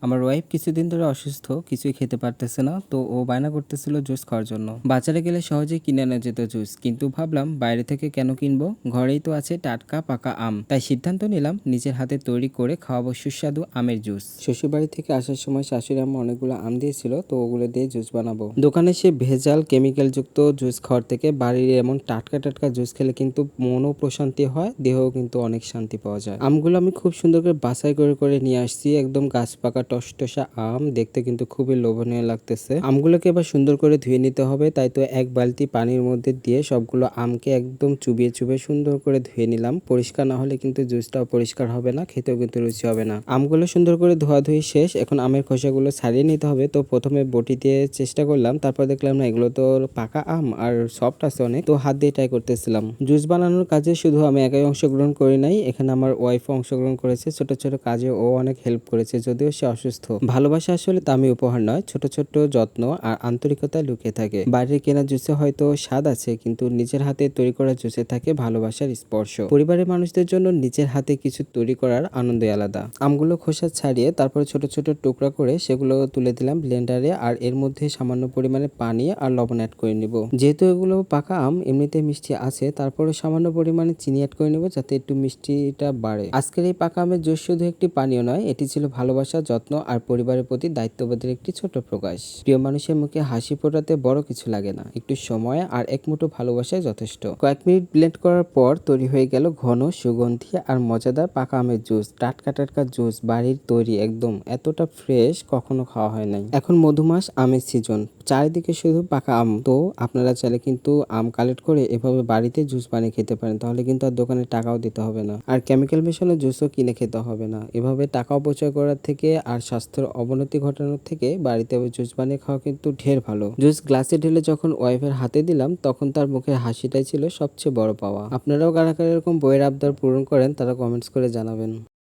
আমার ওয়াইফ কিছুদিন ধরে অসুস্থ, কিছুই খেতে পারতেছে না। তো ও বায়না করতেছিল জুস খাওয়ার জন্য। বাজারে গেলে সহজেই কিনে আনা যেত জুস, কিন্তু ভাবলাম বাইরে থেকে কেন কিনবো, ঘরেই তো আছে টাটকা পাকা আম। তাই সিদ্ধান্ত নিলাম নিজের হাতে তৈরি করে খাওয়াবো সুস্বাদু আমের জুস। শ্বশুরবাড়ি থেকে আসার সময় শাশুড়ি আম্মা অনেকগুলো আম দিয়েছিল, তো ওগুলো দিয়ে জুস বানাবো। দোকানে সে ভেজাল কেমিক্যাল যুক্ত জুস খাওয়ার থেকে বাড়ির এমন টাটকা টাটকা জুস খেলে কিন্তু মনও প্রশান্তি হয়, দেহেও কিন্তু অনেক শান্তি পাওয়া যায়। আমগুলো আমি খুব সুন্দর করে বাছাই করে করে নিয়ে আসছি, একদম গাছ পাকা টসটসা আম, দেখতে কিন্তু খুবই লোভনীয় লাগতেছে। আমগুলোকে এবার সুন্দর করে ধুয়ে নিতে হবে, তাই তো এক বালতি পানির মধ্যে দিয়ে সবগুলো আমকে একদম চুবিয়ে চুবিয়ে সুন্দর করে ধুয়ে নিলাম। পরিষ্কার না হলে কিন্তু জুসটাও পরিষ্কার হবে না, খেতেও কিন্তু রুচি হবে না। আমগুলো সুন্দর করে ধোয়াধুয়ি শেষ, এখন আমের খোসাগুলো ছাড়িয়ে নিতে হবে। তো প্রথমে বটি দিয়ে চেষ্টা করলাম, তারপর দেখলাম না, এগুলো তো পাকা আম আর সফট আছে অনেক, তো হাত দিয়ে ট্রাই করতেছিলাম। জুস বানানোর কাজে শুধু আমি একাই অংশগ্রহণ করি নাই, এখানে আমার ওয়াইফও অংশগ্রহণ করেছে। ছোট ছোট কাজে ও অনেক হেল্প করেছে, যদিও সে অসুস্থ। ভালোবাসা আসলে দামি উপহার নয়, ছোট ছোট যত্ন আর আন্তরিকতা লুকিয়ে থাকে। বাইরের কেনা জুসে হয়তো স্বাদ আছে, কিন্তু নিজের হাতে তৈরি করা জুসে থাকে ভালোবাসার স্পর্শ। পরিবারের মানুষদের জন্য নিজের হাতে কিছু তৈরি করার আনন্দই আলাদা। আমগুলো খোসা ছাড়িয়ে তারপর ছোট ছোট টুকরা করে সেগুলো তুলে দিলাম ব্লেন্ডারে, আর এর মধ্যে সামান্য পরিমাণে পানি আর লবণ অ্যাড করে নিব। যেহেতু এগুলো পাকা আম, এমনিতে মিষ্টি আছে, তারপরে সামান্য পরিমাণে চিনি অ্যাড করে নিব যাতে একটু মিষ্টিটা বাড়ে। আজকের এই পাকা আমের জুস শুধু একটি পানীয় নয়, এটি ছিল ভালোবাসা, যত্ন আর পরিবারের প্রতি দায়িত্ববোধের একটি ছোট প্রকাশ। প্রিয় মানুষের মুখে হাসি ফোটাতে বড় কিছু লাগে না, একটু সময় আর এক মুঠো ভালোবাসায় যথেষ্ট। কয়েক মিনিট ব্লেন্ড করার পর তৈরি হয়ে গেল ঘন, সুগন্ধি আর মজাদার পাকা আমের জুস। টাটকা টাটকা জুস, বাড়ির তৈরি, একদম এতটা ফ্রেশ কখনো খাওয়া হয় নাই। এখন মধুমাস আমের সিজন, চারিদিকে শুধু পাকা আম। তো আপনারা চাইলে কিন্তু আম কালেক্ট করে এভাবে বাড়িতে জুস বানিয়ে খেতে পারেন, তাহলে কিন্তু আর দোকানে টাকাও দিতে হবে না, আর কেমিক্যাল মেশানো জুসও কিনে খেতে হবে না। এভাবে টাকা অপচয় করার থেকে আর স্বাস্থ্যের অবনতি ঘটানোর থেকে বাড়িতে জুস বানিয়ে খাওয়া কিন্তু ঢের ভালো। জুস গ্লাসে ঢেলে যখন ওয়াইফের হাতে দিলাম, তখন তার মুখের হাসিটাই ছিল সবচেয়ে বড় পাওয়া। আপনারাও কারা কারা এরকম বইয়ের আবদার পূরণ করেন, তারা কমেন্টস করে জানাবেন।